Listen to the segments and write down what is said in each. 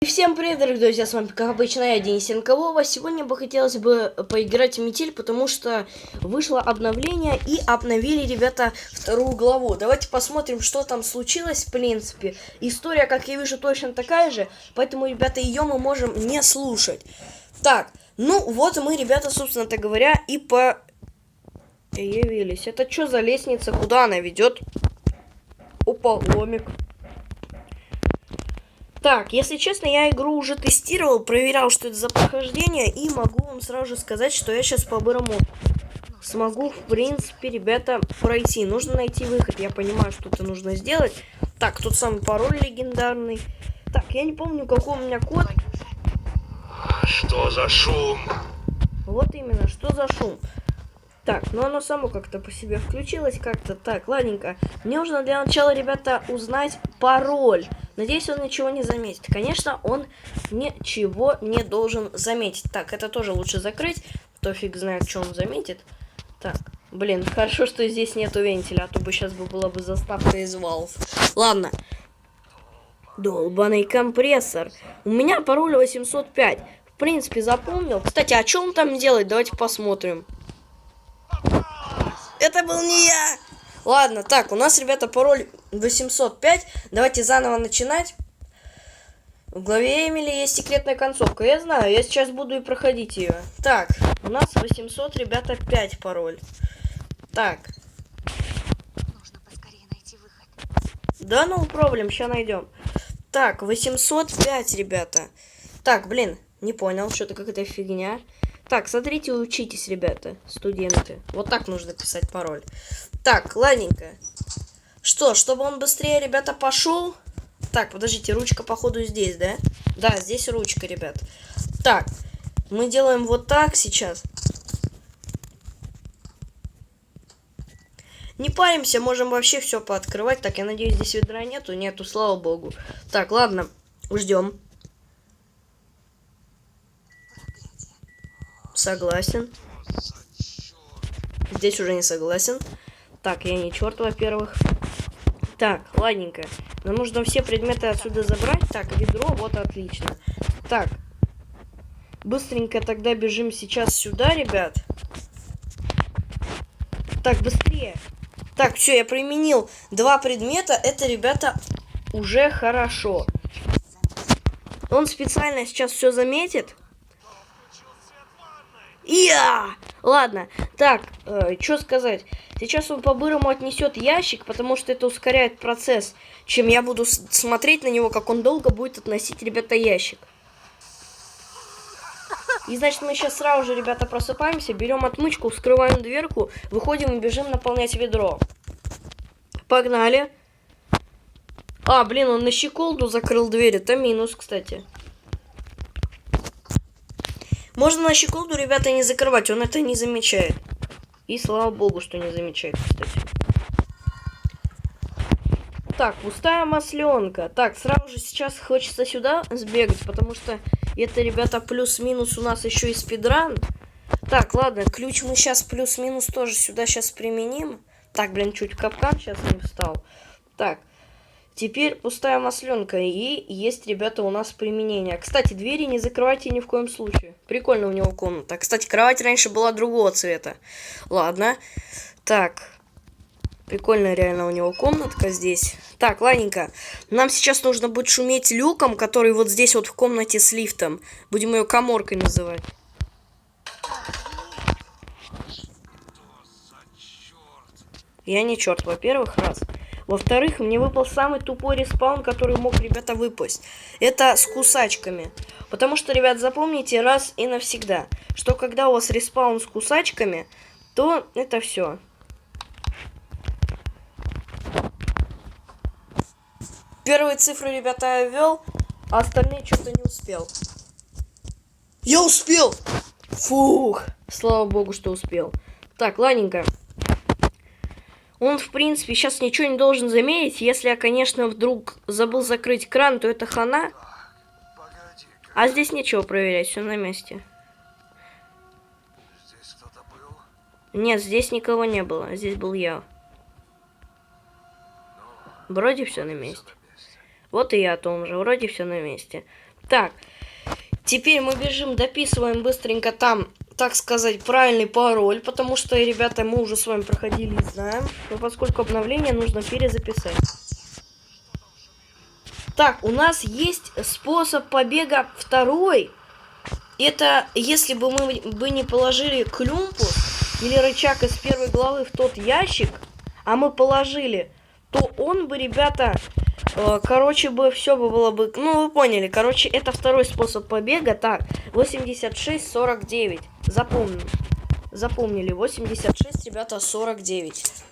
Всем привет, дорогие друзья, с вами, как обычно, я, Денис Янковова. Сегодня бы хотелось бы поиграть в Метель, потому что вышло обновление и обновили, ребята, вторую главу. Давайте посмотрим, что там случилось, в принципе. История, как я вижу, точно такая же, поэтому, ребята, ее мы можем не слушать. Так, ну вот мы, ребята, собственно-то говоря, и появились. Это что за лестница, куда она ведет? Опа, ломик. Так, если честно, я игру уже тестировал, проверял, что это за прохождение, и могу вам сразу же сказать, что я сейчас по-бырому смогу, в принципе, ребята, пройти. Нужно найти выход, я понимаю, что это нужно сделать. Так, тут самый пароль легендарный. Так, я не помню, какой у меня код. Что за шум? Вот именно, что за шум. Так, ну оно само как-то по себе включилось как-то. Так, ладненько. Мне нужно для начала, ребята, узнать пароль. Надеюсь, он ничего не заметит. Конечно, он ничего не должен заметить. Так, это тоже лучше закрыть. То фиг знает, что он заметит. Так, блин, хорошо, что здесь нету вентиля, а то бы сейчас была бы заставка из Valve. Ладно. Долбаный компрессор. У меня пароль 805. В принципе, запомнил. Кстати, а что он там делает? Давайте посмотрим. Это был не я. Ладно, так, у нас, ребята, пароль 805. Давайте заново начинать. В главе Эмили есть секретная концовка. Я знаю, я сейчас буду и проходить ее. Так, у нас 800, ребята, 5 пароль. Так. Нужно поскорее найти выход. Да, no problem, сейчас найдем. Так, 805, ребята. Так, блин, не понял, что-то какая-то фигня. Так, смотрите, учитесь, ребята, студенты. Вот так нужно писать пароль. Так, ладненько. Что, чтобы он быстрее, ребята, пошел? Так, подождите, ручка, походу, здесь, да? Да, здесь ручка, ребят. Так, мы делаем вот так сейчас. Не паримся, можем вообще все пооткрывать. Так, я надеюсь, здесь ведра нету. Нету, слава богу. Так, ладно, ждем. Согласен. Здесь уже не согласен. Так, я не черт, во-первых. Так, ладненько. Нам нужно все предметы отсюда забрать. Так, ведро, вот отлично. Так. Быстренько тогда бежим сейчас сюда, ребят. Так, быстрее. Так, все, я применил 2 предмета. Это, ребята, уже хорошо. Он специально сейчас все заметит. Ладно, так, что сказать. Сейчас он по-бырому отнесет ящик, потому что это ускоряет процесс, чем я буду смотреть на него, как он долго будет относить, ребята, ящик. И значит, мы сейчас сразу же, ребята, просыпаемся, берем отмычку, вскрываем дверку, выходим и бежим наполнять ведро. Погнали. А, блин, он на щеколду закрыл дверь, это минус, кстати. Можно на щеколду, ребята, не закрывать, он это не замечает. И слава богу, что не замечает, кстати. Так, пустая масленка. Так, сразу же сейчас хочется сюда сбегать, потому что это, ребята, плюс-минус у нас еще и спидран. Так, ладно, ключ мы сейчас плюс-минус тоже сюда сейчас применим. Так, блин, чуть в капкан сейчас не встал. Так. Теперь пустая масленка. И есть, ребята, у нас применение. Кстати, двери не закрывайте ни в коем случае. Прикольно у него комната. Кстати, кровать раньше была другого цвета. Ладно. Так. Прикольно реально у него комнатка здесь. Так, ладненько. Нам сейчас нужно будет шуметь люком, который вот здесь вот в комнате с лифтом. Будем ее каморкой называть. Я не черт, во-первых, раз. Во-вторых, мне выпал самый тупой респаун, который мог, ребята, выпасть. Это с кусачками. Потому что, ребят, запомните раз и навсегда, что когда у вас респаун с кусачками, то это все. Первые цифры, ребята, я ввел, а остальные что-то не успел. Я успел! Фух! Слава богу, что успел. Так, ладненько. Он, в принципе, сейчас ничего не должен заметить. Если я, конечно, вдруг забыл закрыть кран, то это хана. А здесь нечего проверять, все на месте. Здесь кто-то был? Нет, здесь никого не было. Здесь был я. Вроде все на месте. Вот и я о том же. Вроде все на месте. Так, теперь мы бежим, дописываем быстренько там, так сказать, правильный пароль, потому что, ребята, мы уже с вами проходили и знаем, но поскольку обновление нужно перезаписать. Так, у нас есть способ побега второй. Это если бы мы бы не положили клюмпу или рычаг из первой главы в тот ящик, а мы положили, то он бы, ребята, короче бы все было бы, ну вы поняли, короче, это второй способ побега. Так, 86-49, запомнили, 86, ребята, 49.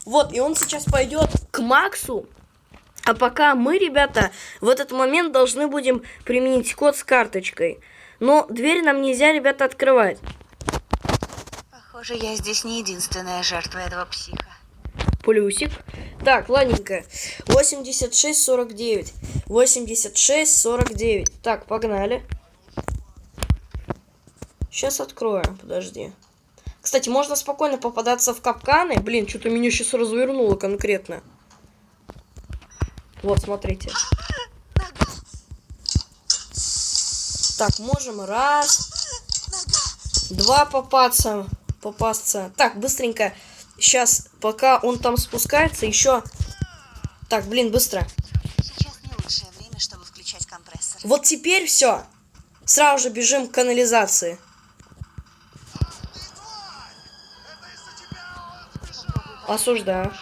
Вот, и он сейчас пойдет к Максу. А пока мы, ребята, в этот момент должны будем применить код с карточкой. Но дверь нам нельзя, ребята, открывать. Похоже, я здесь не единственная жертва этого психа. Плюсик. Так, ладненько. 86-49. 86-49. Так, погнали. Сейчас откроем, подожди. Кстати, можно спокойно попадаться в капканы. Блин, что-то меня сейчас развернуло конкретно. Вот, смотрите. Так, можем раз, два попасться. Так, быстренько. Сейчас, пока он там спускается, еще... Так, блин, быстро. Сейчас не лучшее время, чтобы включать компрессор. Вот теперь все. Сразу же бежим к канализации. Осуждаю.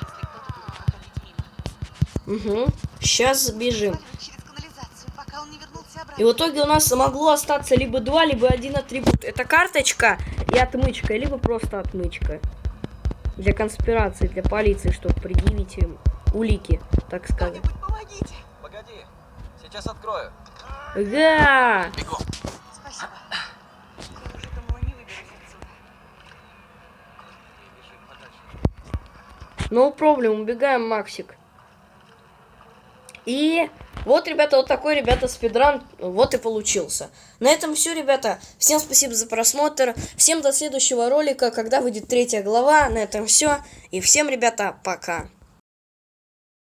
Угу. Сейчас бежим. Через канализацию, пока он не вернулся обратно. И в итоге у нас могло остаться либо 2, либо 1 атрибут. Это карточка и отмычка, либо просто отмычка. Для конспирации, для полиции, чтобы предъявить им улики, так сказать. Кто-нибудь помогите. Погоди, сейчас открою. Да! Спасибо. Я уже думала, не выберусь отсюда. No problem, убегаем, Максик. И вот, ребята, вот такой, ребята, спидран вот и получился. На этом все, ребята. Всем спасибо за просмотр. Всем до следующего ролика, когда выйдет 3 глава. На этом все. И всем, ребята, пока.